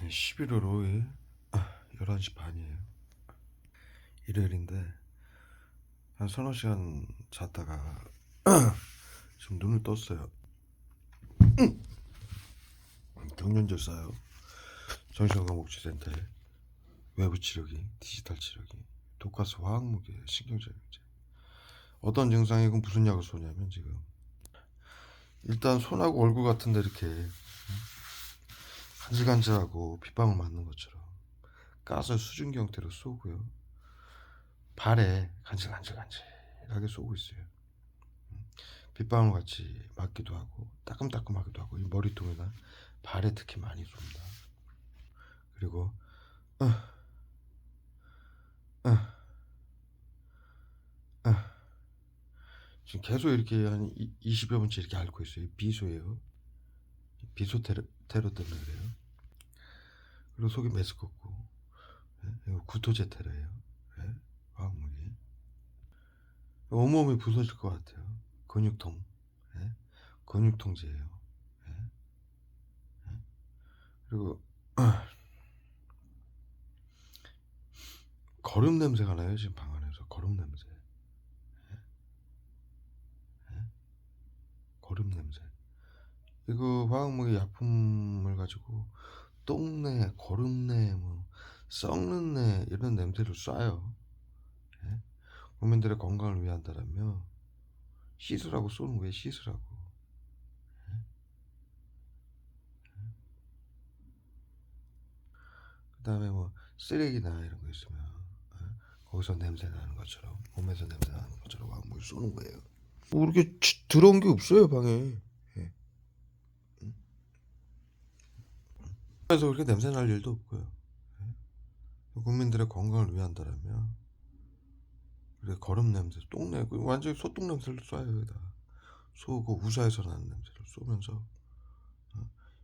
11월 5일 11시 반이에요. 일요일인데 한 서너 시간 잤다가 지금 눈을 떴어요. 경련절 쌓여 정신건강복지센터에 외부 치료기, 디지털 치료기, 독가스 화학무기, 신경제공제. 어떤 증상이고 무슨 약을 쏘냐면 지금 일단 손하고 얼굴 같은데 이렇게 간질간질하고 빗방울 맞는 것처럼 가스를 수증기 형태로 쏘고요. 발에 간질간질하게 쏘고 있어요. 빗방울 같이 맞기도 하고 따끔따끔하기도 하고 이 머리통이나 발에 특히 많이 쏩니다. 그리고 어, 어, 어. 지금 계속 이렇게 한 20여 번째 이렇게 앓고 있어요. 비소예요. 비소 테러 때문에 그래요. 그리고 속이 메스껍고 이거 구토제 테러예요. 네? 화학무기. 온몸이 부서질 것 같아요. 근육통. 네? 근육통제예요. 네? 네? 그리고 거름 냄새가 나요. 지금 방 안에서 거름 냄새. 거름 냄새. 이거 화학무기 약품을 가지고 똥내, 거름내, 뭐 썩는 내 이런 냄새를 쏴요. 예? 국민들의 건강을 위한다라며 씻으라고 쏘는 거예요. 씻으라고. 예? 그다음에 뭐 쓰레기나 이런 거 있으면 거기서 냄새 나는 것처럼 몸에서 냄새 나는 것처럼 화학무기 쏘는 거예요. 뭐 이렇게 들어온 게 없어요 방에. 예. 그래서 그렇게 냄새 날 일도 없고요. 예? 국민들의 건강을 위한다라며 그래 거름 냄새, 똥내, 완전히 소똥 냄새를 쏴요 여기다. 쏘고 우사에서 나는 냄새를 쏘면서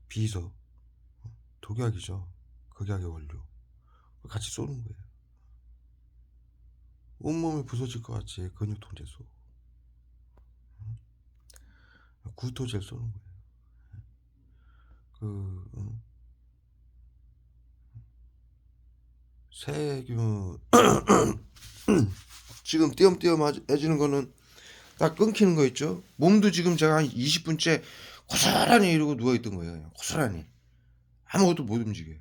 비서, 독약이죠. 극약의 원료 같이 쏘는 거예요. 온몸이 부서질 것 같이 근육통제 쏘고 구토제 쏘는 거예요. 그 세균 지금 띄엄띄엄 해지는 거는 딱 끊기는 거 있죠. 몸도 지금 제가 한 20분째 고스란히 이러고 누워있던 거예요. 그냥 고스란히 아무것도 못 움직여요.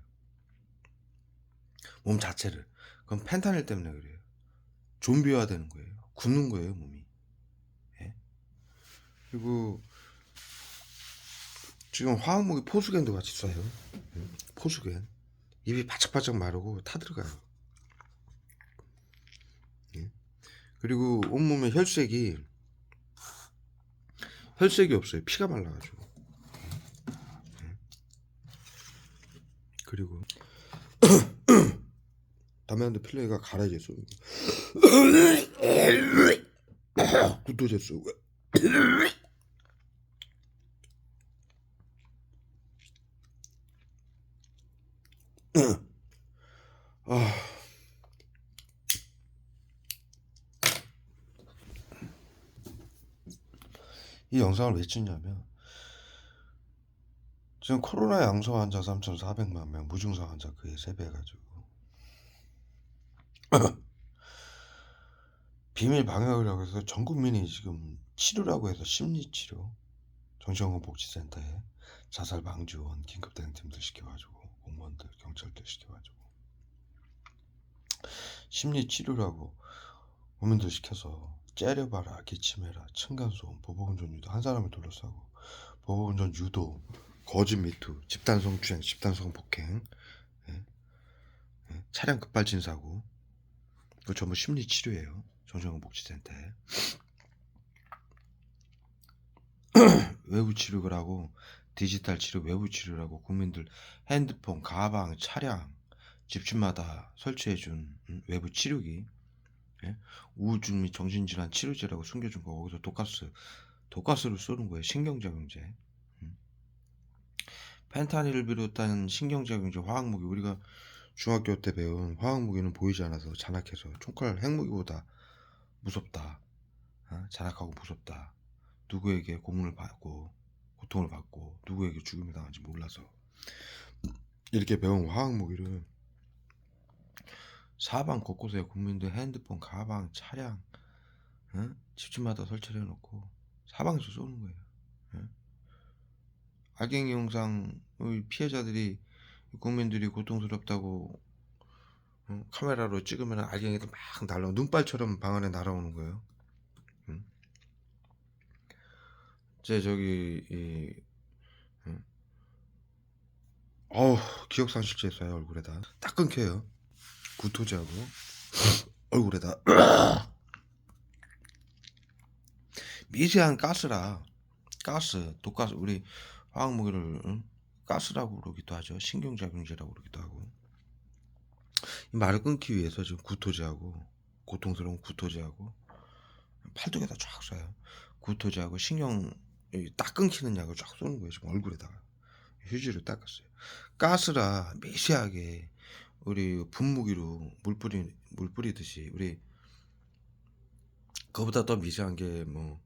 몸 자체를. 그럼 펜타닐 때문에 그래요. 좀비화 되는 거예요. 굳는 거예요 몸이. 예? 그리고 지금 화학무기 포수겐도 같이 쏴요. 포수겐. 입이 바짝바짝 마르고 타들어가요. 예? 그리고 온몸에 혈색이 없어요. 피가 말라가지고. 그리고 담배 한 대 필러니까 가라지에 쏘는 거. 구토제 쏘고. 아, 이 영상을 왜 찍냐면 지금 코로나 양성 환자 3,400만 명, 무증상 환자 그의 3배 해가지고 비밀 방역이라고 해서 전 국민이 지금 치료라고 해서 심리치료 정신건강복지센터에 자살 방지원 긴급 대응팀들 시켜가지고 공무원들 경찰들 시켜가지고 심리치료라고 국민들 시켜서 째려봐라, 기침해라, 층간소음, 보복운전 유도 한 사람을 둘러싸고 보복운전 유도, 거짓 미투, 집단 성추행, 집단 성폭행, 예? 예? 차량 급발진 사고 그 전부 심리치료예요. 정신건강복지센터에 외부 치료라고 디지털 치료 외부 치료라고 국민들 핸드폰, 가방, 차량 집집마다 설치해준 외부 치료기 예? 우울증 및 정신질환 치료제라고 숨겨준 거 거기서 독가스를 쏘는 거예요. 신경작용제. 펜타닐을 비롯한 신경작용제 화학무기 우리가 중학교 때 배운 화학무기는 보이지 않아서 잔악해서 총칼 핵무기보다 무섭다. 잔악하고 무섭다. 누구에게 고문을 받고 고통을 받고 누구에게 죽음을 당한지 몰라서 이렇게 배운 화학 무기를 사방 곳곳에 국민들 핸드폰, 가방, 차량, 집집마다 설치를 해놓고 사방에서 쏘는 거예요. 알갱이 영상의 피해자들이 국민들이 고통스럽다고 카메라로 찍으면 알갱이도 막 날라 눈발처럼 방 안에 날아오는 거예요. 제 저기 어우 기억상실제했어요. 얼굴에다 딱 끊겨요. 구토제하고 얼굴에다 미세한 가스라 독가스 우리 화학무기를 가스라고 그러기도 하죠. 신경작용제라고 그러기도 하고 이 말을 끊기 위해서 지금 구토제하고 고통스러운 구토제하고 팔뚝에다 쫙 쏴요. 구토제하고 신경 딱 끊기는 약을 쫙 쏘는 거예요. 지금 얼굴에다가 휴지로 닦았어요. 가스라 미세하게 우리 분무기로 물 뿌리듯이 우리 그거보다 더 미세한 게 뭐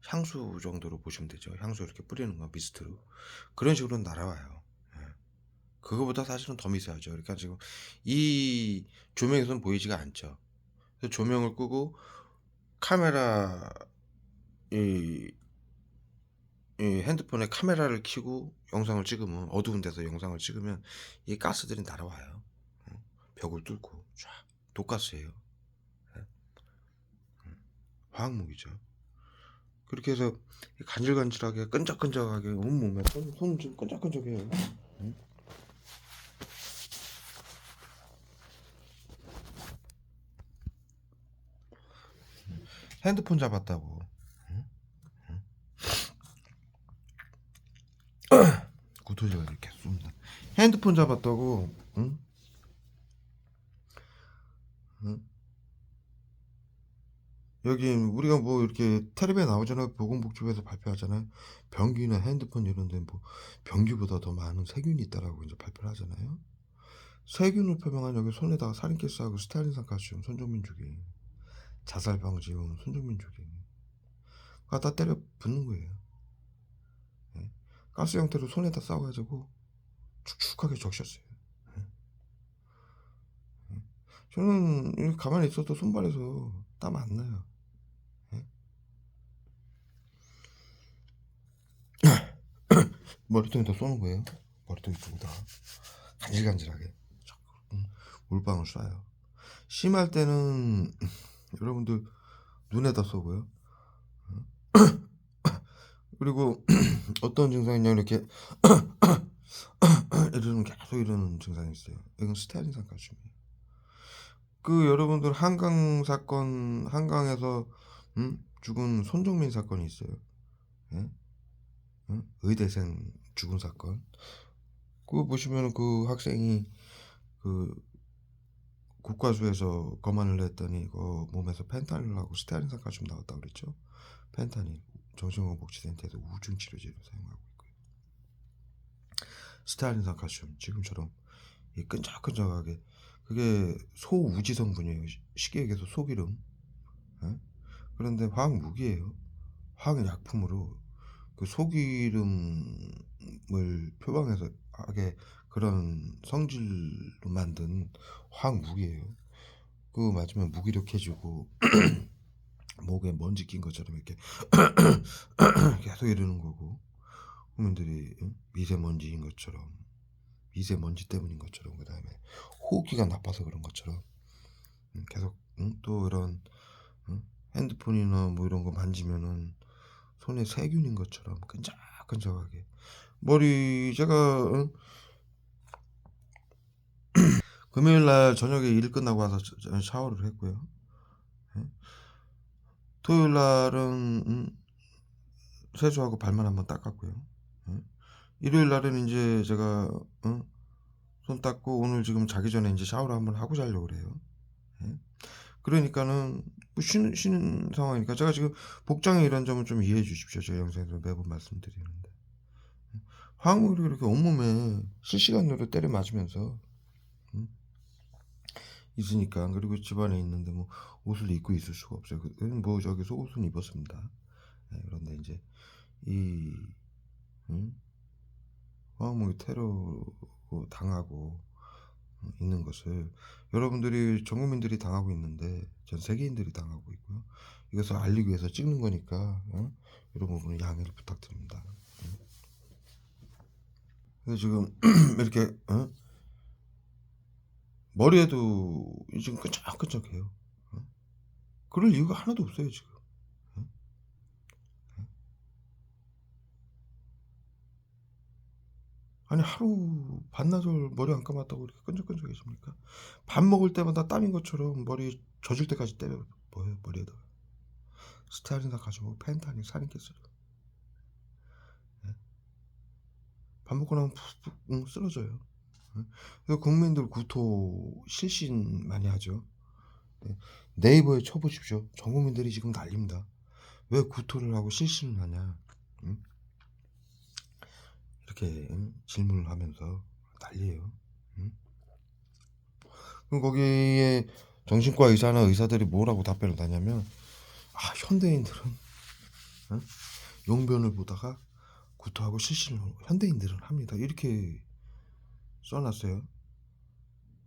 향수 정도로 보시면 되죠. 향수 이렇게 뿌리는 거 미스트로 그런 식으로 날아와요. 그거보다 사실은 더 미세하죠. 그러니까 지금 이 조명에서는 보이지가 않죠. 그래서 조명을 끄고 카메라 이 핸드폰에 카메라를 켜고 영상을 찍으면 어두운 데서 영상을 찍으면 이 가스들이 날아와요. 벽을 뚫고 쫙 독가스예요. 화학무기죠. 그렇게 해서 간질간질하게 끈적끈적하게 온몸에 손 좀 끈적끈적해요. 핸드폰 잡았다고. 구토제가 이렇게 쏩니다. 핸드폰 잡았다고. 응? 응? 여기 우리가 뭐 이렇게 텔레비에 나오잖아요. 보건복지부에서 발표하잖아요. 변기나 핸드폰 이런데 뭐 변기보다 더 많은 세균이 있다라고 이제 발표를 하잖아요. 세균을 표명한 여기 손에다가 살인캐스하고 스타일린산 칼슘, 손정민 주기, 자살 방지용, 손정민 주기, 갖다 때려 붓는 거예요. 예? 가스 형태로 손에다 싸워가지고 축축하게 적셨어요. 저는 이렇게 가만히 있어도 손발에서 땀 안 나요. 예? 머리통에다 쏘는 거예요. 머리통 쪽에다 간질간질하게 물방울 쏴요. 심할 때는 여러분들 눈에다 쏘고요. 그리고 어떤 증상이냐 이렇게 이러는 계속 이러는 증상이 있어요. 이건 스타일린산 칼슘이에요. 그 여러분들 한강 사건 한강에서 죽은 손정민 사건이 있어요. 예? 의대생 죽은 사건. 그거 보시면 그 학생이 그 국과수에서 검안을 했더니 그 몸에서 펜타닐하고 스테아린산 칼슘 나왔다고 그랬죠. 펜타닐 정신건강복지센터에서 우울증 치료제로 사용하고 있고요. 스테아린산 칼슘 지금처럼 이 끈적끈적하게 그게 소우지 성분이에요. 쉽게 얘기해서 소기름. 예? 그런데 화학 무기예요. 화학 약품으로 그 소기름을 표방해서 하게 그런 성질로 만든 화학 무기예요. 그거 맞으면 무기력해지고 목에 먼지 낀 것처럼 이렇게 계속 이러는 거고 국민들이 미세먼지인 것처럼 미세먼지 때문인 것처럼 그 다음에 호흡기가 나빠서 그런 것처럼 계속 또 이런 핸드폰이나 뭐 이런 거 만지면은 손에 세균인 것처럼 끈적끈적하게 머리 제가 금요일날 저녁에 일 끝나고 와서 샤워를 했고요. 토요일날은 세수하고 발만 한번 닦았고요. 일요일날은 이제 제가 손 닦고 오늘 지금 자기 전에 이제 샤워를 한번 하고 자려고 그래요. 그러니까는 뭐 쉬는 상황이니까 제가 지금 복장에 이런 점은 좀 이해해 주십시오. 제 영상에서 매번 말씀드리는데 화학물이 이렇게 온몸에 실시간으로 때려 맞으면서 있으니까 그리고 집안에 있는데 뭐 옷을 입고 있을 수가 없어요. 뭐 저기 속옷은 입었습니다. 그런데 이제 이 화학무기 테러 당하고 있는 것을 여러분들이 전 국민들이 당하고 있는데 전 세계인들이 당하고 있고요. 이것을 알리기 위해서 찍는 거니까 이런 부분은 양해를 부탁드립니다. 그래서 지금 이렇게 머리에도 지금 끈적끈적해요. 그럴 이유가 하나도 없어요 지금. 아니 하루 반나절 머리 안 감았다고 이렇게 끈적끈적해집니까? 밥 먹을 때마다 땀인 것처럼 머리 젖을 때까지 때려 뭐예요 머리에다가 스타일이나 가지고 펜타닌 살인캐슬 밥 먹고 나면 푹푹 쓰러져요. 그래서 국민들 구토 실신 많이 하죠. 네이버에 쳐보십시오. 전 국민들이 지금 난립니다. 왜 구토를 하고 실신을 하냐 이렇게 질문을 하면서 난리예요. 그럼 거기에 정신과 의사나 의사들이 뭐라고 답변을 하냐면 현대인들은 용변을 보다가 구토하고 실신을 현대인들은 합니다. 이렇게 써놨어요.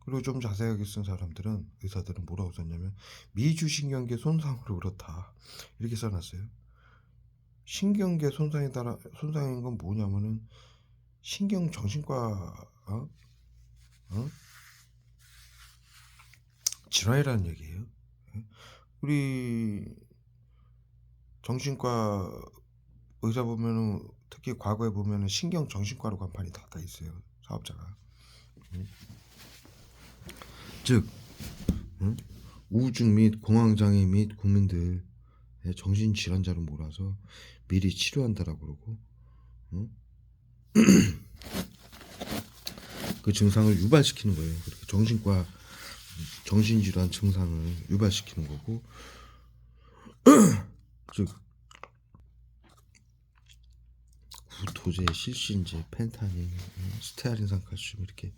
그리고 좀 자세하게 쓴 사람들은 의사들은 뭐라고 썼냐면 미주신경계 손상으로 그렇다 이렇게 써놨어요. 신경계 손상인 건 뭐냐면은 신경정신과 질환이라는 얘기예요. 우리 정신과 의사 보면은 특히 과거에 보면은 신경정신과로 간판이 다 있어요. 사업자가. 즉 우울증 및 공황장애 및 국민들 정신질환자로 몰아서 미리 치료한다라고 그러고 그 증상을 유발시키는 거예요. 그렇게 정신과 정신질환 증상을 유발시키는 거고 즉 구토제, 실신제, 펜타닌, 스테아린산 칼슘 이렇게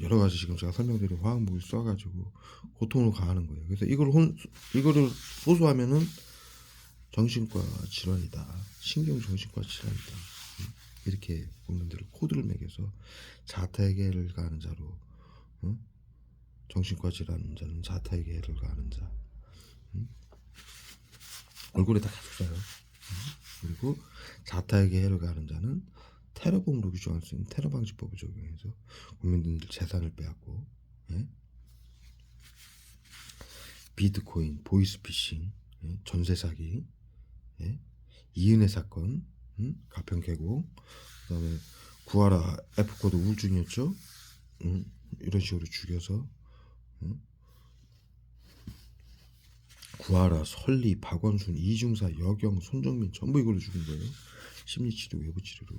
여러 가지 지금 제가 설명드린 화학무기를 쏴가지고 고통을 가하는 거예요. 그래서 이거를 호소하면은 정신과 질환이다, 신경정신과 질환이다 이렇게 국민들을 코드를 매겨서 자타에게를 가하는 자로 정신과 질환자는 자타에게를 가하는 자 얼굴에다 계속 써요. 그리고 자타에게 해를 가하는 자는 테러범으로 규정할 수 있는 테러방지법을 적용해서 국민들 재산을 빼앗고 비트코인, 보이스피싱, 전세사기, 이은혜 사건, 가평 계곡, 그다음에 구하라 F코드 우울증이었죠. 이런 식으로 죽여서 구하라, 설리, 박원순, 이중사, 여경, 손정민 전부 이걸로 죽인 거예요. 심리치료, 외부치료로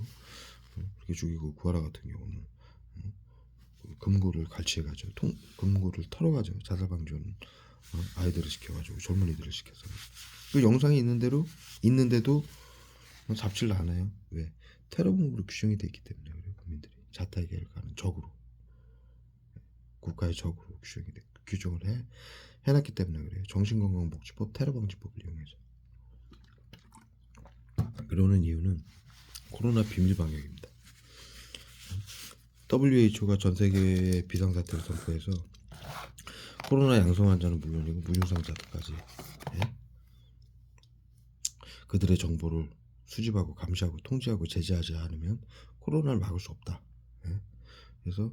그렇게 죽이고 구하라 같은 경우는 금고를 갈취해가지고 금고를 털어가지고 자살방지원 아이들을 시켜가지고 젊은이들을 시켜서 그 영상이 있는데도 잡지를 않아요. 왜? 테러범으로 규정이 돼 있기 때문에 그래요. 국민들이 자타에게 가는 적으로 국가의 적으로 규정을 해놨기 때문에 그래요. 정신건강복지법, 테러방지법을 이용해서. 그러는 이유는 코로나 비밀방역입니다. WHO가 전세계 비상사태를 선포해서 코로나 양성 환자는 물론이고 무증상자들까지 그들의 정보를 수집하고 감시하고 통제하고 제재하지 않으면 코로나를 막을 수 없다. 그래서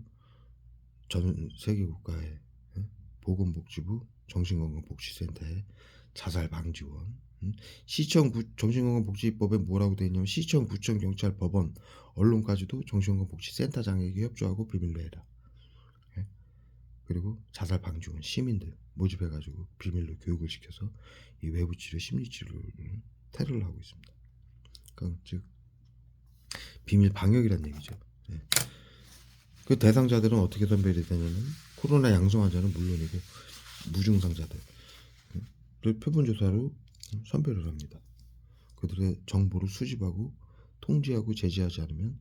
전 세계 국가의 보건복지부 정신건강복지센터의 자살방지원 시청 정신건강복지법에 뭐라고 되어 있냐면 시청, 구청, 경찰, 법원, 언론까지도 정신건강복지센터장에게 협조하고 비밀로 해라. 그리고 자살방지원 시민들 모집해가지고 비밀로 교육을 시켜서 이 외부치료, 심리치료를 테러를 하고 있습니다. 그러니까 즉 비밀 방역이란 얘기죠. 그 대상자들은 어떻게 선별이 되냐면 코로나 양성 환자는 물론이고 무증상자들을 표본조사로 선별을 합니다. 그들의 정보를 수집하고 통제하고 제재하지 않으면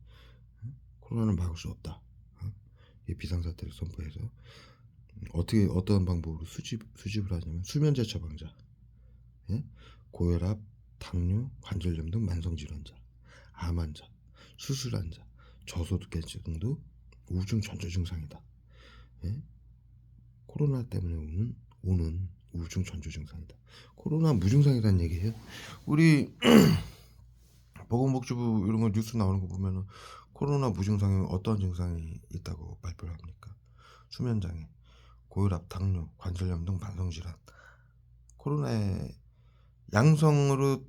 코로나를 막을 수 없다. 이 비상사태를 선포해서 어떤 방법으로 수집을 하냐면 수면제 처방자, 고혈압, 당뇨, 관절염 등 만성질환자, 암 환자, 수술 환자, 저소득계층도 우울증 전조 증상이다. 예? 코로나 때문에 오는 우울증 전조 증상이다. 코로나 무증상이라는 얘기예요. 우리 보건복지부 이런 거 뉴스 나오는 거 보면은 코로나 무증상이 어떤 증상이 있다고 발표를 합니까? 수면장애, 고혈압, 당뇨, 관절염 등 만성질환. 코로나에 양성으로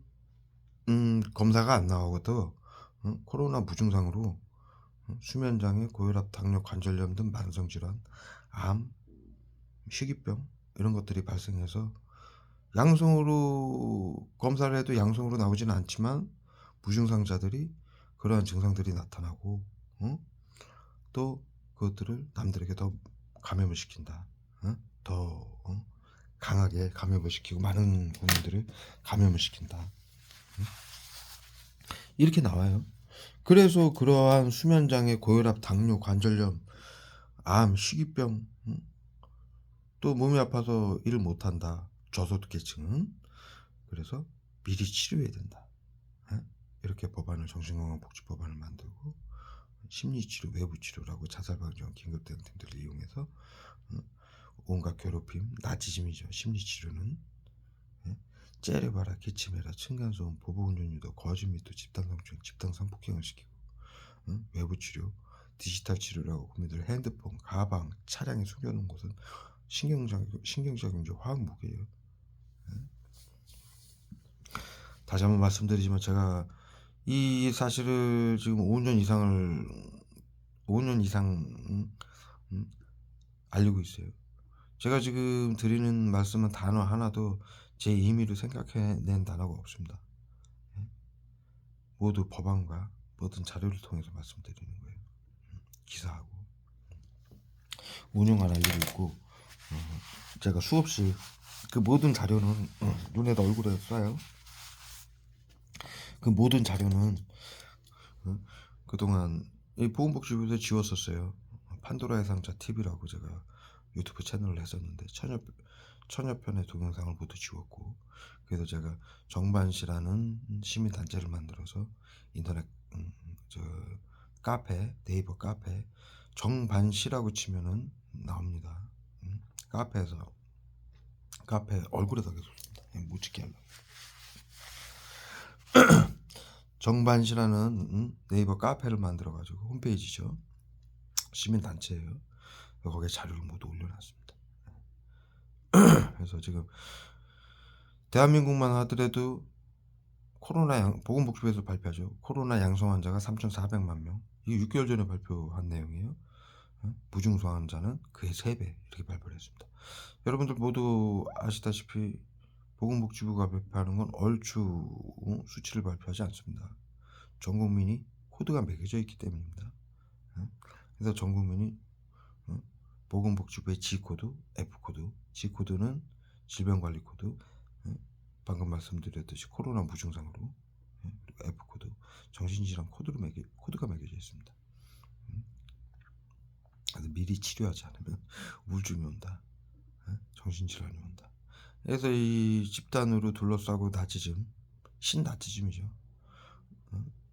검사가 안 나오고도 코로나 무증상으로 수면장애, 고혈압, 당뇨, 관절염 등 만성질환, 암, 식이병 이런 것들이 발생해서 양성으로 검사를 해도 양성으로 나오지는 않지만 무증상자들이 그러한 증상들이 나타나고 또 그것들을 남들에게 더 감염을 시킨다. 더 강하게 감염을 시키고 많은 국민들을 감염을 시킨다. 이렇게 나와요. 그래서 그러한 수면장애, 고혈압, 당뇨, 관절염, 암, 식이병, 또 몸이 아파서 일을 못한다. 저소득계층은. 그래서 미리 치료해야 된다. 이렇게 법안을, 정신건강복지법안을 만들고 심리치료, 외부치료라고 자살방지원 긴급대응팀들을 이용해서 온갖 괴롭힘, 나치즘이죠. 심리치료는 째려봐라, 기침해라, 층간소음, 보복운전 유도, 거짓 미투, 집단성추행, 집단성폭행을 시키고 외부치료, 디지털 치료라고 국민들 핸드폰, 가방, 차량에 숨겨놓은 것은 신경작용제, 화학무기예요. 다시 한번 말씀드리지만 제가 이 사실을 지금 5년 이상 알리고 있어요. 제가 지금 드리는 말씀은 단어 하나도 제 임의로 생각해낸 단어가 없습니다. 모두 법안과 모든 자료를 통해서 말씀드리는 거예요. 기사하고 운영안 알리고 있고 제가 수없이 그 모든 자료는 눈에다 얼굴에 쏴요. 그 모든 자료는 그동안 이 보건복지부에서 지웠었어요. 판도라의 상자 TV라고 제가 유튜브 채널을 했었는데 천여 편의 동영상을 모두 지웠고, 그래서 제가 정반시라는 시민단체를 만들어서 인터넷 카페, 네이버 카페 정반시라고 치면은 나옵니다. 카페 얼굴에다 계속 못 찍게 하려고. 정반시라는 네이버 카페를 만들어가지고 홈페이지죠. 시민단체예요. 거기에 자료를 모두 올려놨습니다. 그래서 지금 대한민국만 하더라도 보건복지부에서 발표하죠. 코로나 양성 환자가 3,400만 명. 이게 6개월 전에 발표한 내용이에요. 무증상 환자는 그의 3배 이렇게 발표를 했습니다. 여러분들 모두 아시다시피 보건복지부가 발표하는 건 얼추 수치를 발표하지 않습니다. 전 국민이 코드가 매겨져 있기 때문입니다. 그래서 전 국민이 보건복지부의 G코드, F코드, G코드는 질병관리코드, 방금 말씀드렸듯이 코로나 무증상으로, 그리고 F코드, 정신질환 코드가 매겨져 있습니다. 그래서 미리 치료하지 않으면 우울증이 온다, 정신질환이 온다. 그래서 이 집단으로 둘러싸고 신나치즘이죠.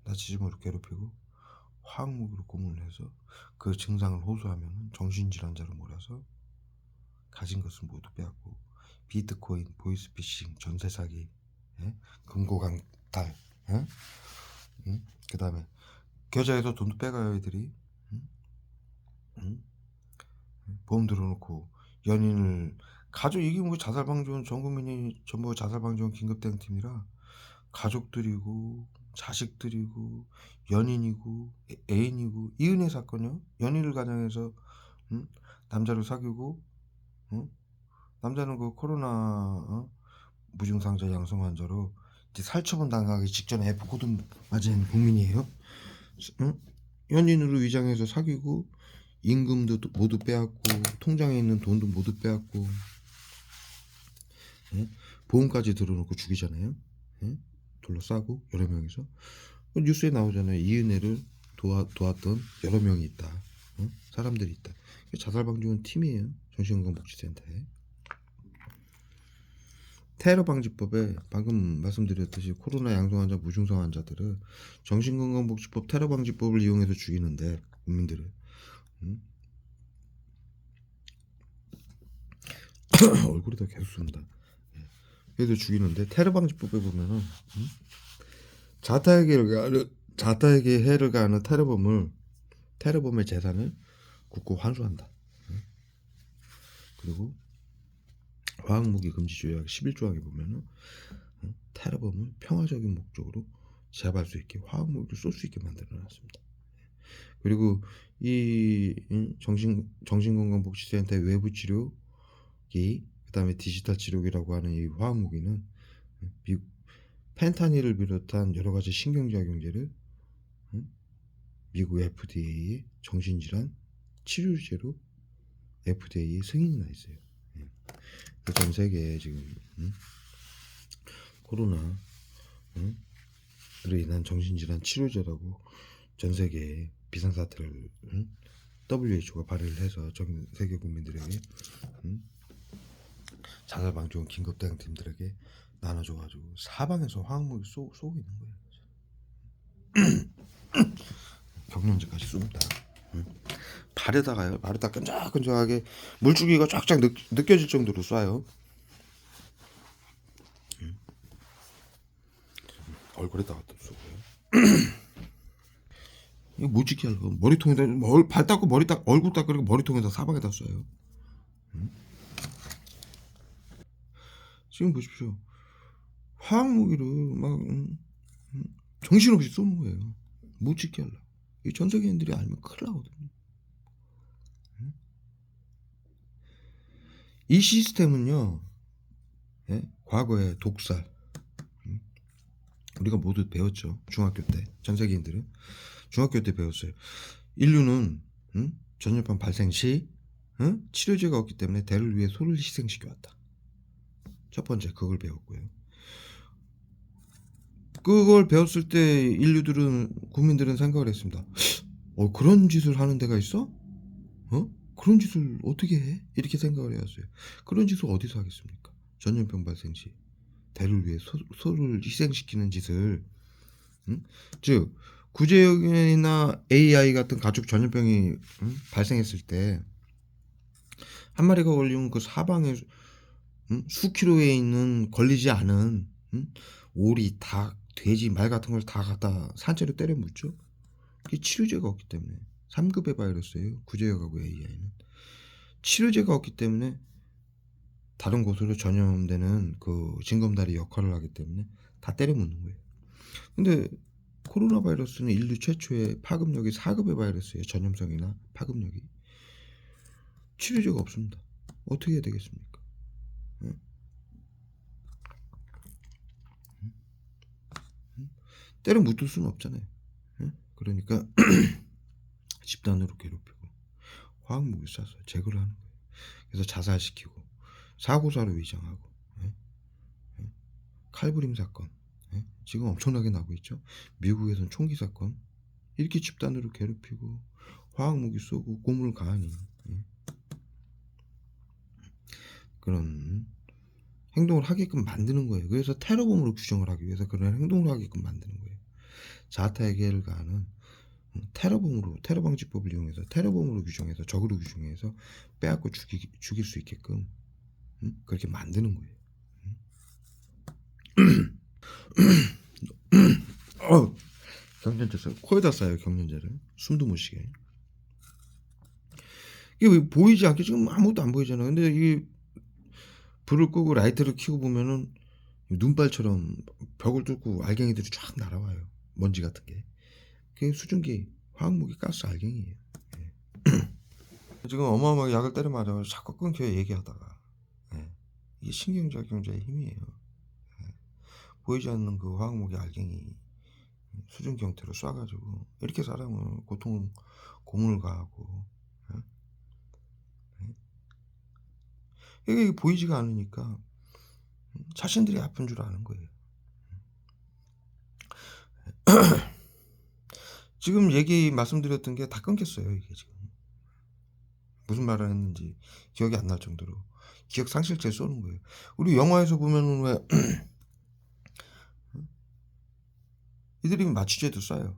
나치즘으로 괴롭히고 화학무기로 고문을 해서 그 증상을 호소하면 정신질환자로 몰아서 가진 것을 모두 빼앗고 비트코인, 보이스피싱, 전세사기, 금고강탈, 그 다음에 계좌에서 돈도 빼가요. 애들이 보험 들어놓고 연인을 이게 뭐 자살방지원, 전 국민이 전부 자살방지원 긴급대응팀이라 가족들이고 자식들이고 연인이고 애인이고 이은혜 사건이요. 연인을 가장해서 남자를 사귀고 남자는 그 코로나 무증상자 양성 환자로 이제 살처분 당하기 직전에 F코드 맞은 국민이에요. 연인으로 위장해서 사귀고 임금도 모두 빼앗고 통장에 있는 돈도 모두 빼앗고 보험까지 들어놓고 죽이잖아요. 둘러싸고 여러 명이서 뉴스에 나오잖아요. 이은혜를 도왔던 여러 명이 있다. 사람들이 있다. 자살방지원 팀이에요. 정신건강복지센터에. 테러 방지법에 방금 말씀드렸듯이 코로나 양성 환자, 무증상 환자들은 정신건강복지법 테러 방지법을 이용해서 죽이는데 국민들을 얼굴이 다 계속 쏜다. 그래서 죽이는데 테러 방지법에 보면은 자타에게 해를 가하는 테러범의 재산을 국고 환수한다. 그리고 화학무기 금지 조약 11조항에 보면은 테러범을 평화적인 목적으로 제압할 수 있게 화학무기를 쏠 수 있게 만들어놨습니다. 그리고 이 정신건강복지센터의 외부 치료기, 그다음에 디지털 치료기라고 하는 이 화학무기는 펜타닐을 비롯한 여러 가지 신경작용제를 미국 FDA의 정신질환 치료제로 FDA에 승인이 나 있어요. 전 세계에 지금 코로나로 인한 정신질환 치료제라고 전 세계에 비상사태를 WHO가 발의를 해서 전 세계 국민들에게 자살 방지원 긴급 대응팀들에게 나눠줘가지고 사방에서 화학무기 쏘고 있는 거예요. 경련제까지 쏩니다. 발에다가요. 발에다 끈적끈적하게 물줄기가 쫙쫙 느껴질 정도로 쏴요. 얼굴에다가 또 쏘고요. 이거 무지개 하려고 머리통에다 발 닦고 얼굴 닦고 그리고 머리통에다 사방에다 쏴요. 지금 보십시오. 화학무기를 막 정신없이 쏘는 거예요. 무지개 하려고. 이 전 세계인들이 알면 큰일 나거든요. 이 시스템은요, 예? 과거에 독살, 우리가 모두 배웠죠. 중학교 때. 전 세계인들은 중학교 때 배웠어요. 인류는 전염병 발생 시 치료제가 없기 때문에 대를 위해 소를 희생시켜왔다. 첫 번째 그걸 배웠고요. 그걸 배웠을 때 국민들은 생각을 했습니다. 그런 짓을 하는 데가 있어? 그런 짓을 어떻게 해? 이렇게 생각을 해왔어요. 그런 짓을 어디서 하겠습니까? 전염병 발생 시 대를 위해 소를 희생시키는 짓을 즉 구제역이나 AI 같은 가축 전염병이 발생했을 때 한 마리가 걸리면 그 사방에 수킬로에 있는 걸리지 않은 오리, 닭, 돼지, 말 같은 걸 다 갖다 산채로 때려 묻죠. 그게 치료제가 없기 때문에 3급의 바이러스예요. 구제역하고 AI는 치료제가 없기 때문에 다른 곳으로 전염되는 그 징검다리 역할을 하기 때문에 다 때려 묻는 거예요. 근데 코로나 바이러스는 인류 최초의 파급력이 4급의 바이러스예요. 전염성이나 파급력이. 치료제가 없습니다. 어떻게 해야 되겠습니까? 때려 묻을 수는 없잖아요. 그러니까 집단으로 괴롭히고 화학무기 쏴서 제거를 하는 거예요. 그래서 자살시키고 사고사로 위장하고 칼부림 사건 지금 엄청나게 나고 있죠. 미국에서는 총기 사건 이렇게 집단으로 괴롭히고 화학무기 쏘고 고문을 가하니 그런 행동을 하게끔 만드는 거예요. 그래서 테러범으로 규정을 하기 위해서 그런 행동을 하게끔 만드는 거예요. 자타에게 해를 가하는 테러범으로 테러방지법을 이용해서 테러범으로 규정해서 적으로 규정해서 빼앗고 죽일 수 있게끔 그렇게 만드는 거예요. 경련제 써요. 코에다 쏴요. 경련제를 숨도 못 쉬게. 이게 보이지 않게 지금 아무것도 안 보이잖아요. 근데 이 불을 끄고 라이트를 켜고 보면은 눈발처럼 벽을 뚫고 알갱이들이 쫙 날아와요. 먼지 같은 게. 그게 수증기, 화학무기, 가스 알갱이에요. 예. 지금 어마어마하게 약을 때려 맞아 자꾸 끊겨요. 얘기하다가. 예. 이게 신경작용자의 힘이에요. 예. 보이지 않는 그 화학무기 알갱이 수증기 형태로 쏴가지고 이렇게 사람을 고문을 가하고 이게 보이지가 않으니까 자신들이 아픈 줄 아는 거예요. 지금 얘기 말씀드렸던 게 다 끊겼어요. 이게 지금 무슨 말을 했는지 기억이 안 날 정도로 기억 상실죄 쏘는 거예요. 우리 영화에서 보면은 왜 이들이 마취제도 쏴요.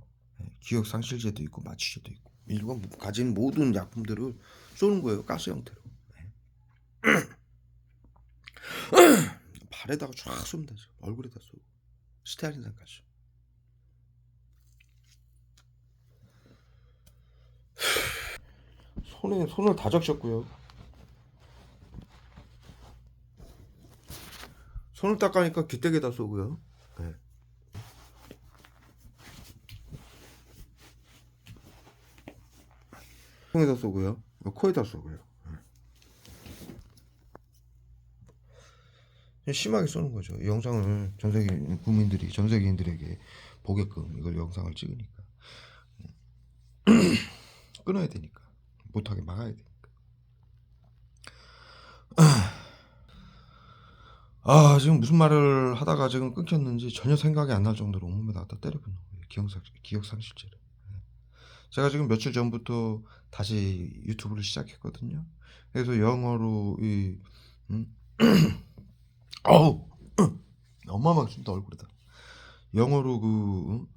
기억 상실제도 있고 마취제도 있고 인류가 가진 모든 약품들을 쏘는 거예요. 가스 형태로. 발에다가 쫙 쏩니다. 얼굴에다 쏘고 스테아린산까지. 손을 다 적셨고요. 손을 닦으니까 귀때기에다 쏘고요. 네. 콩에다 쏘고요. 코에다 쏘고요. 심하게 쏘는 거죠. 이 영상을 전 세계 국민들이 전 세계인들에게 보게끔 이걸 영상을 찍으니까 끊어야 되니까 못하게 막아야 되니까. 지금 무슨 말을 하다가 지금 끊겼는지 전혀 생각이 안 날 정도로 온몸에 갖다 때려붓는 거예요. 기억상실죄를. 제가 지금 며칠 전부터 다시 유튜브를 시작했거든요. 그래서 영어로 어우 엄마만 쏜다 얼굴에다. 영어로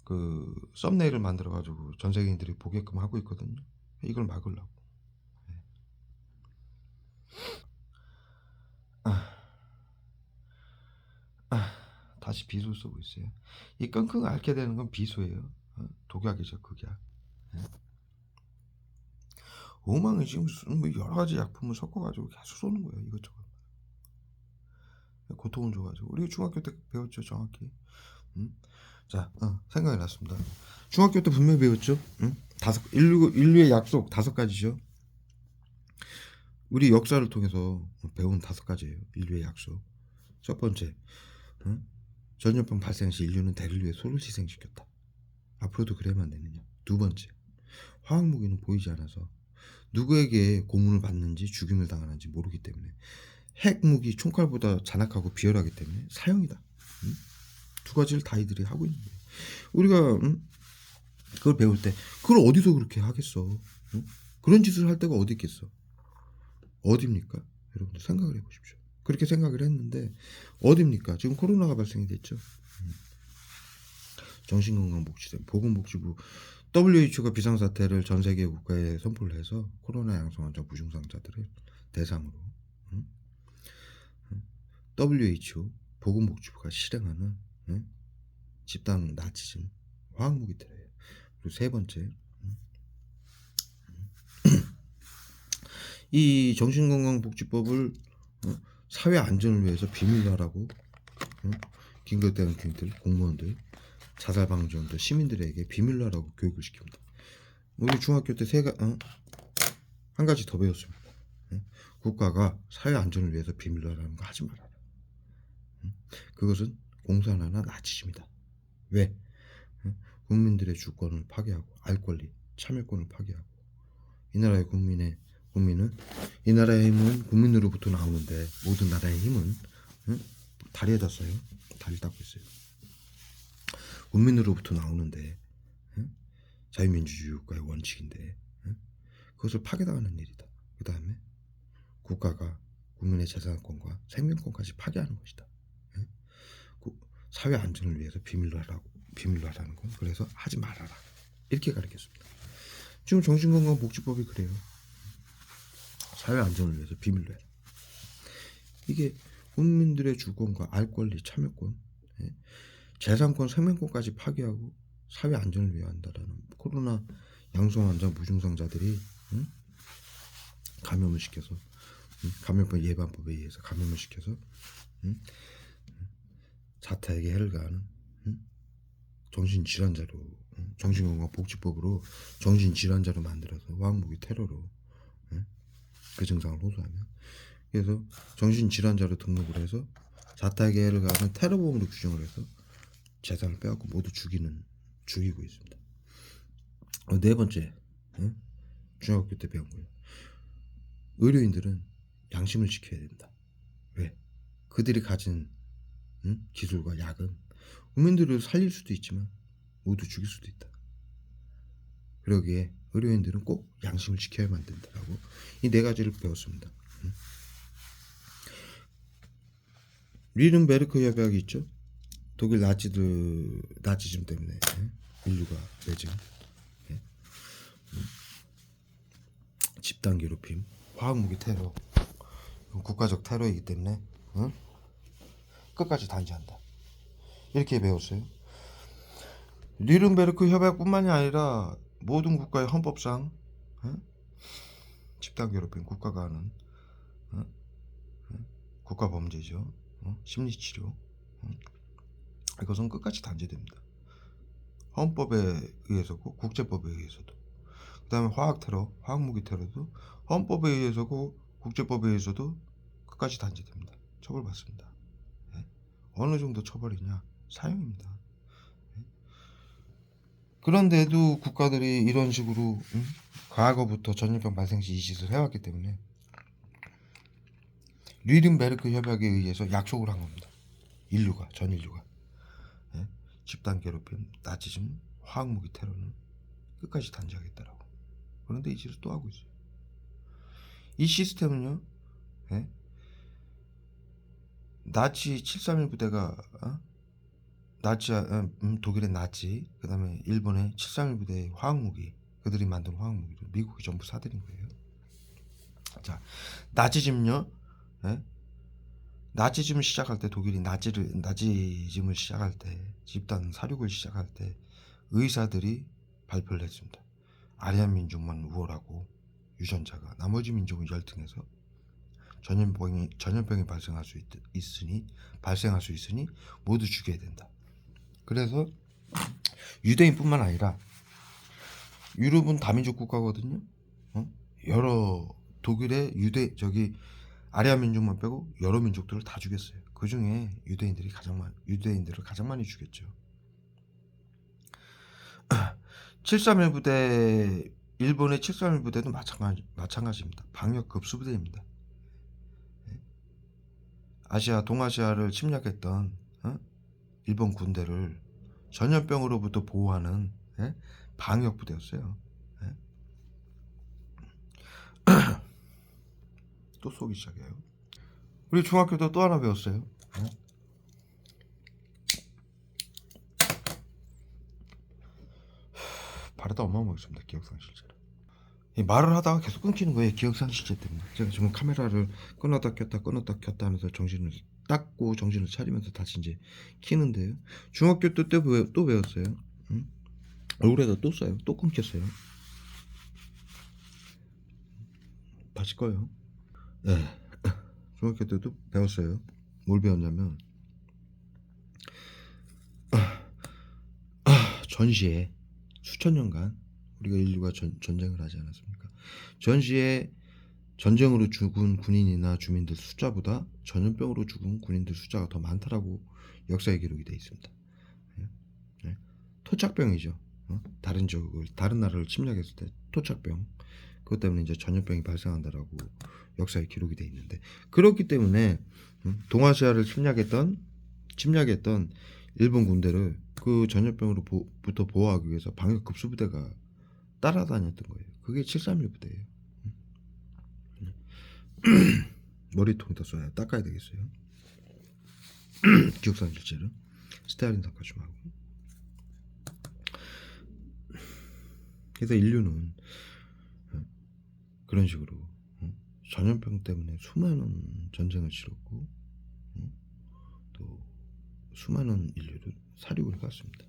그 썸네일을 만들어 가지고 전 세계인들이 보게끔 하고 있거든요. 이걸 막으려고. 다시 비수 쓰고 있어요. 이 끙끙 앓게 되는 건 비수예요. 독약이죠, 극약. 오망이 지금 뭐 여러 가지 약품을 섞어가지고 계속 쏘는 거예요, 이것저것. 고통을 줘가지고. 우리 중학교 때 배웠죠, 정확히. 자, 생각이 났습니다. 중학교 때 분명히 배웠죠. 인류의 약속 5가지죠. 우리 역사를 통해서 배운 5가지예요. 인류의 약속. 첫 번째, 전염병 발생 시 인류는 대를 위해 소를 희생시켰다. 앞으로도 그래야만 되느냐. 두 번째, 화학무기는 보이지 않아서 누구에게 고문을 받는지 죽임을 당하는지 모르기 때문에 핵무기 총칼보다 잔악하고 비열하기 때문에 사형이다. 2가지를 다 이들이 하고 있는 거예요. 우리가 그걸 배울 때 그걸 어디서 그렇게 하겠어. 그런 짓을 할 데가 어디 있겠어. 어디입니까? 여러분들 생각을 해보십시오. 그렇게 생각을 했는데 어디입니까? 지금 코로나가 발생이 됐죠. 정신건강복지부, 보건복지부, WHO가 비상사태를 전 세계 국가에 선포를 해서 코로나 양성 환자 무증상자들을 대상으로 WHO 보건복지부가 실행하는 집단 나치즘 화학무기 테러예요. 그리고 세 번째, 이 정신건강복지법을 사회 안전을 위해서 비밀로 하라고 긴급대응팀들, 공무원들, 자살방지원들, 시민들에게 비밀로 하라고 교육을 시킵니다. 우리 중학교 때 한 가지 더 배웠습니다. 국가가 사회 안전을 위해서 비밀로 하라는 거 하지 말아라. 그것은 공산화나 나치즘이다. 왜? 국민들의 주권을 파괴하고 알 권리, 참여권을 파괴하고 이 나라의 국민은 이 나라의 힘은 국민으로부터 나오는데 모든 나라의 힘은 다리에다 써요. 다리 닦고 있어요. 국민으로부터 나오는데 자유민주주의 국가의 원칙인데 그것을 파괴당하는 일이다. 그 다음에 국가가 국민의 재산권과 생명권까지 파괴하는 것이다. 사회 안전을 위해서 비밀로 하라는 건 그래서 하지 말아라. 이렇게 가르쳤습니다. 지금 정신건강복지법이 그래요. 사회 안전을 위해서 비밀로 해라. 이게 국민들의 주권과 알 권리, 참여권, 재산권, 생명권까지 파괴하고 사회 안전을 위해 한다라는 코로나 양성 환자 무증상자들이 감염을 시켜서 감염병 예방법에 의해서 감염을 시켜서 자타에게 해를 가하는 정신질환자로 정신건강복지법으로 정신질환자로 만들어서 화학무기 테러로 그 증상을 호소하면 그래서 정신질환자로 등록을 해서 자타에게 해를 가하는 테러범으로 규정을 해서 재산을 빼앗고 모두 죽이고 있습니다. 네 번째 중학교 때 배운 거예요. 의료인들은 양심을 지켜야 된다. 왜? 그들이 가진 기술과 약은 국민들을 살릴 수도 있지만 모두 죽일 수도 있다. 그러기에 의료인들은 꼭 양심을 지켜야만 된다라고 이 네 가지를 배웠습니다. 뉘른베르크 협약이 있죠. 독일 나치즘 때문에 인류가 맺은 집단 괴롭힘, 화학무기 테러, 국가적 테러이기 때문에 끝까지 단죄한다. 이렇게 배웠어요. 뉘른베르크 협약뿐만이 아니라 모든 국가의 헌법상 집단 괴롭힘, 국가가 하는 국가 범죄죠. 심리치료, 이것은 끝까지 단죄됩니다. 헌법에 의해서고 국제법에 의해서도. 그 다음에 화학 테러, 화학무기 테러도 헌법에 의해서고 국제법에 의해서도 끝까지 단죄됩니다. 처벌받습니다. 어느 정도 처벌이냐? 사형입니다. 그런데도 국가들이 이런 식으로 과거부터 전염병 발생 시 이 짓을 해왔기 때문에 뉘른베르크 협약에 의해서 약속을 한 겁니다. 인류가, 전 인류가 집단 괴롭힘, 나치즘, 화학무기 테러는 끝까지 단죄하겠다라고. 그런데 이 짓을 또 하고 있어요. 이 시스템은요, 나치 731 부대가 독일의 나치, 그 다음에 일본의 731 부대의 화학무기, 그들이 만든 화학무기를 미국이 전부 사들인 거예요. 자, 나치즘요, 나치즘을 시작할 때 독일이 나치즘을 시작할 때, 집단 사륙을 시작할 때 의사들이 발표를 했습니다. 아리안 민족만 우월하고 유전자가 나머지 민족은 열등해서 전염병이 발생할 수 있으니 모두 죽여야 된다. 그래서 유대인뿐만 아니라 유럽은 다민족 국가거든요. 여러 독일의 아리아 민족만 빼고 여러 민족들을 다 죽였어요. 그 중에 유대인들을 가장 많이 죽였죠. 731 부대, 일본의 731 부대도 마찬가지입니다. 방역 급수부대입니다. 동아시아를 침략했던 일본 군대를 전염병으로부터 보호하는 방역 부대였어요. 또 쏘기 시작해요. 우리 중학교 때 또 하나 배웠어요. 바르다 어마어마했습니다. 기억상실제로. 말을 하다가 계속 끊기는 거예요. 기억상실제 때문에. 제가 지금 카메라를 끊었다 켰다 하면서 정신을 닦고 정신을 차리면서 다시 이제 키는데요. 중학교 때 또 배웠어요. 얼굴에다 또 써요. 또 끊겼어요. 다시 꺼요. 네. 중학교 때도 배웠어요. 뭘 배웠냐면 전시에 수천 년간 우리가 인류가 전쟁을 하지 않았습니까? 전시에 전쟁으로 죽은 군인이나 주민들 숫자보다 전염병으로 죽은 군인들 숫자가 더 많다라고 역사에 기록이 되어 있습니다. 토착병이죠. 다른 나라를 침략했을 때 토착병, 그것 때문에 이제 전염병이 발생한다라고 역사에 기록이 되어 있는데, 그렇기 때문에 동아시아를 침략했던 일본 군대를 그 전염병으로부터 보호하기 위해서 방역 급수부대가 따라다녔던 거예요. 그게 731 부대예요. 머리통에다 쏴야 닦아야 되겠어요. 기억상실제로 스타일린 닦아주마고. 그래서 인류는 그런 식으로 전염병 때문에 수많은 전쟁을 치렀고 또 수많은 인류를 사륙을 해왔습니다.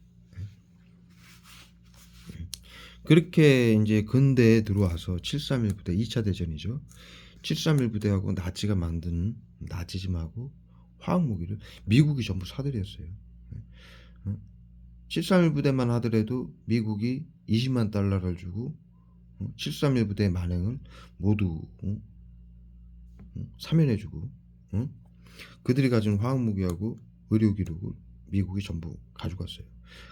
그렇게 이제 근대에 들어와서 731 부대 2차 대전이죠. 731 부대하고 나치가 만든 나치즘하고 화학무기를 미국이 전부 사들였어요. 731 부대만 하더라도 미국이 20만 달러를 주고 731 부대의 만행을 모두 사면해주고 그들이 가진 화학무기하고 의료기록을 미국이 전부 가져갔어요.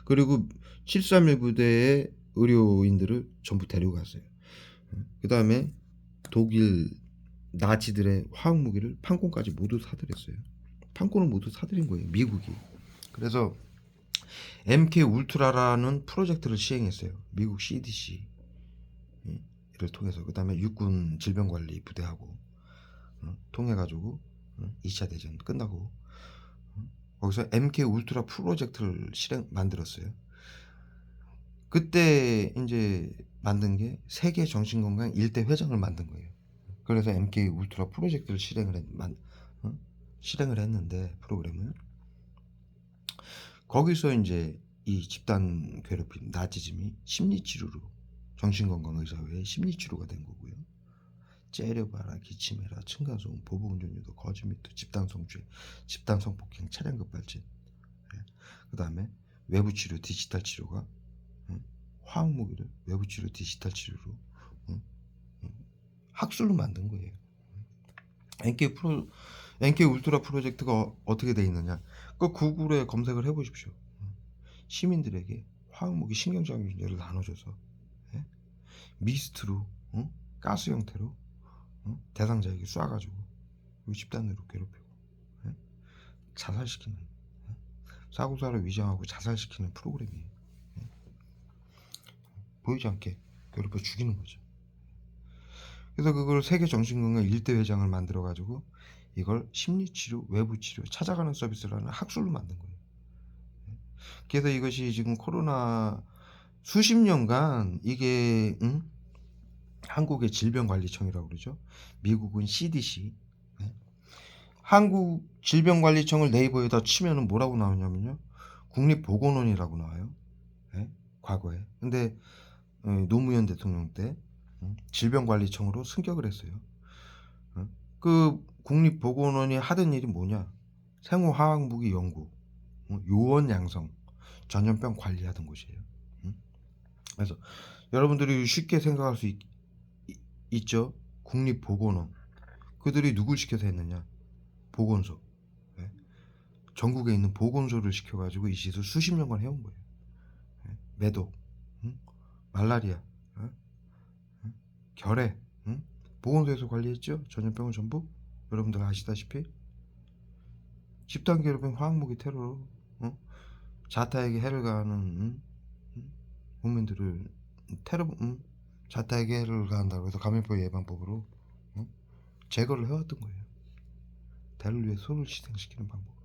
그리고 731 부대의 의료인들을 전부 데려갔어요. 그 다음에 독일 나치들의 화학무기를 판권까지 모두 사들였어요. 판권을 모두 사들인 거예요, 미국이. 그래서 MK 울트라라는 프로젝트를 시행했어요. 미국 CDC. 통해서 그다음에 육군 질병관리 부대하고 통해 가지고 2차 대전 끝나고 거기서 MK 울트라 프로젝트를 만들었어요. 그때 이제 만든 게 세계 정신건강 1대 회장을 만든 거예요. 그래서 MK 울트라 프로젝트를 실행을 했는데 프로그램을 거기서 이제 이 집단 괴롭힘 나치즘이 심리치료로 정신건강의사회의 심리치료가 된 거고요. 째려봐라, 기침해라, 층간소음, 보복운전유도, 거짓말도, 집단성죄, 집단성폭행, 차량급발진, 그 다음에 외부치료, 디지털 치료가 화학무기를 외부치료, 디지털 치료로 학술로 만든 거예요. NK 울트라 프로젝트가 어떻게 돼 있느냐? 그 구글에 검색을 해보십시오. 시민들에게 화학무기 신경장애를 나눠줘서 미스트로 가스 형태로 대상자에게 쏴가지고 집단으로 괴롭히고 자살시키는 사고사를 위장하고 자살시키는 프로그램이에요. 보이지 않게 괴롭혀 죽이는 거죠. 그래서 그걸 세계 정신건강 1대 회장을 만들어 가지고 이걸 심리치료, 외부치료 찾아가는 서비스라는 학술로 만든 거예요. 그래서 이것이 지금 코로나 수십 년간 이게 한국의 질병관리청이라고 그러죠. 미국은 CDC. 한국 질병관리청을 네이버에다 치면은 뭐라고 나오냐면요. 국립보건원이라고 나와요. 과거에. 근데 노무현 대통령 때 질병관리청으로 승격을 했어요. 그 국립보건원이 하던 일이 뭐냐? 생호화학무기 연구, 요원 양성, 전염병 관리하던 곳이에요. 그래서 여러분들이 쉽게 생각할 수 있죠? 국립보건원. 그들이 누굴 시켜서 했느냐? 보건소. 전국에 있는 보건소를 시켜가지고 이 짓을 수십 년간 해온 거예요. 매독, 말라리아, 결핵, 보건소에서 관리했죠? 전염병을 전부 여러분들 아시다시피 집단 괴롭힘, 화학무기 테러로 자타에게 해를 가하는 국민들을 자타에게 해를 가한다고 해서 감염병 예방법으로 제거를 해왔던 거예요. 대를 위해 손을 희생시키는 방법.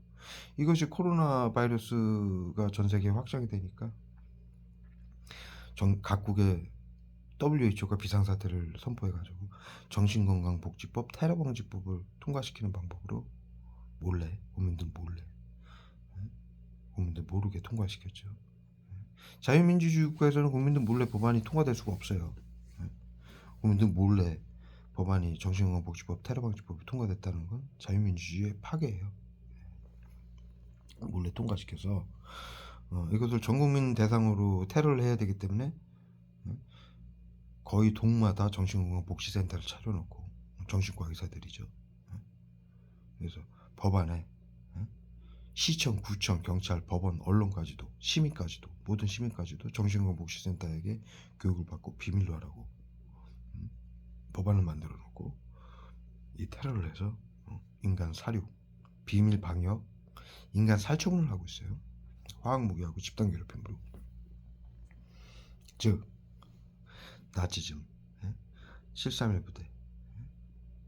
이것이 코로나 바이러스가 전 세계에 확장이 되니까 각국의 WHO가 비상사태를 선포해가지고 정신건강복지법, 테러방지법을 통과시키는 방법으로 몰래 국민들 모르게 통과시켰죠. 자유민주주의 국가에서는 국민들 몰래 법안이 통과될 수가 없어요. 국민들 몰래 법안이 정신건강복지법, 테러방지법이 통과됐다는 건 자유민주주의의 파괴예요. 몰래 통과시켜서 이것을 전국민 대상으로 테러를 해야 되기 때문에 거의 동마다 정신건강복지센터를 차려놓고 정신과 의사들이죠. 그래서 법안에 시청, 구청, 경찰, 법원, 언론까지도 시민까지도 모든 시민까지도 정신건강복지센터에게 교육을 받고 비밀로 하라고 법안을 만들어 놓고 이 테러를 해서 인간 사륙, 비밀 방역, 인간 살처분을 하고 있어요. 화학무기하고 집단 괴롭힘으로. 즉 나치즘, 731 부대,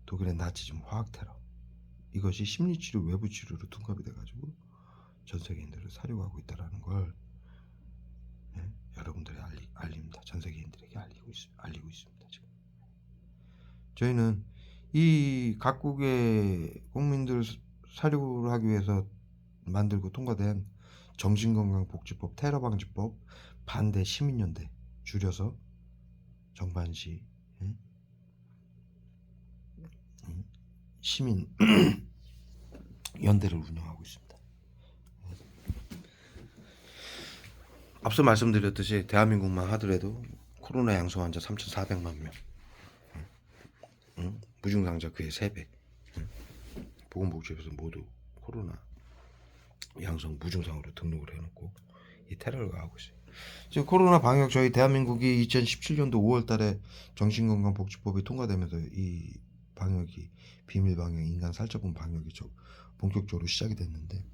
독일의 나치즘, 화학 테러, 이것이 심리치료, 외부치료로 둔갑이 돼가지고 전 세계인들을 사료하고 있다라는 걸 여러분들이 알립니다. 전 세계인들에게 알리고 있습니다. 지금 저희는 이 각국의 국민들 사료를 하기 위해서 만들고 통과된 정신건강복지법, 테러방지법, 반대 시민연대, 줄여서 정반시 시민 연대를 운영하고 있습니다. 앞서 말씀드렸듯이 대한민국만 하더라도 코로나 양성 환자 3,400만 명, 무증상자 그의 3배, 보건복지부에서 모두 코로나 양성 무증상으로 등록을 해놓고 이 테러를 가하고 있어요. 지금 코로나 방역 저희 대한민국이 2017년도 5월달에 정신건강복지법이 통과되면서 이 방역이 비밀 방역, 인간 살처분 방역이 본격적으로 시작이 됐는데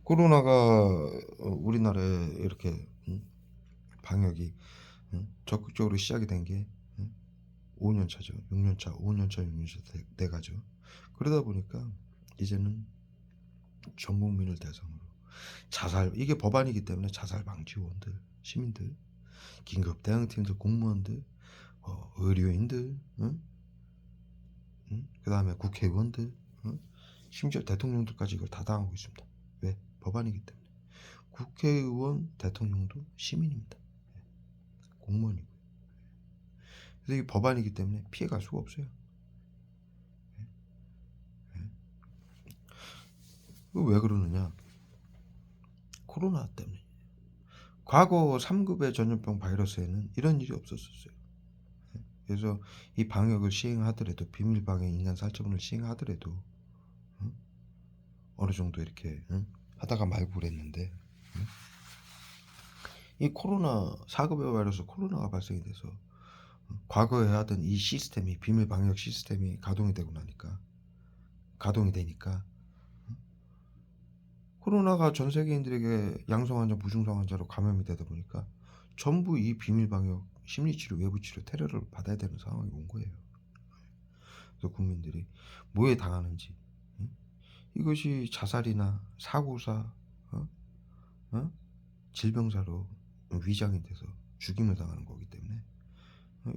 코로나가 우리나라에 이렇게 방역이 적극적으로 시작이 된 게 5년 차죠. 6년 차, 5년 차, 6년 차 돼 가죠. 그러다 보니까 이제는 전 국민을 대상으로 자살, 이게 법안이기 때문에 자살 방지원들, 시민들, 긴급 대응팀들, 공무원들, 의료인들, 응? 응? 그다음에 국회의원들, 응? 심지어 대통령들까지 이걸 다 당하고 있습니다. 왜? 법안이기 때문에. 국회의원, 대통령도 시민입니다. 공무원이고요. 그래서 이게 법안이기 때문에 피해갈 수가 없어요. 왜 그러느냐? 코로나 때문에. 과거 3급의 전염병 바이러스에는 이런 일이 없었었어요. 그래서 이 방역을 시행하더라도, 비밀 방역 인간 살처분을 시행하더라도 어느 정도 이렇게 하다가 말고 그랬는데, 이 코로나 4급의 바이러스 코로나가 발생이 돼서 과거에 하던 이 시스템이, 비밀 방역 시스템이 가동이 되니까 코로나가 전 세계인들에게 양성 환자, 무증상 환자로 감염이 되다 보니까 전부 이 비밀 방역, 심리치료, 외부 치료, 테러를 받아야 되는 상황이 온 거예요. 그래서 국민들이 뭐에 당하는지, 이것이 자살이나 사고사, 질병사로 위장이 돼서 죽임을 당하는 거기 때문에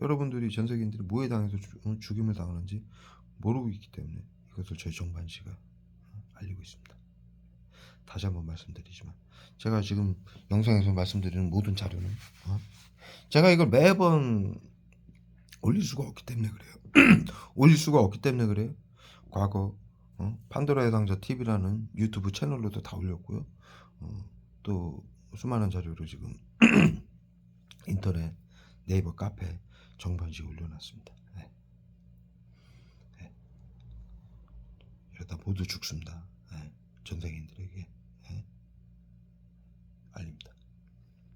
여러분들이, 전 세계인들이 뭐에 당해서 죽임을 당하는지 모르고 있기 때문에 이것을 저희 정반시가 알리고 있습니다. 다시 한번 말씀드리지만, 제가 지금 영상에서 말씀드리는 모든 자료는 제가 이걸 매번 올릴 수가 없기 때문에 그래요. 올릴 수가 없기 때문에 그래요. 과거 판도라의 상자 TV라는 유튜브 채널로도 다 올렸고요. 또 수많은 자료를 지금 인터넷, 네이버 카페 정반시에 올려놨습니다. 네. 네. 이러다 모두 죽습니다. 네. 전 세계인들에게.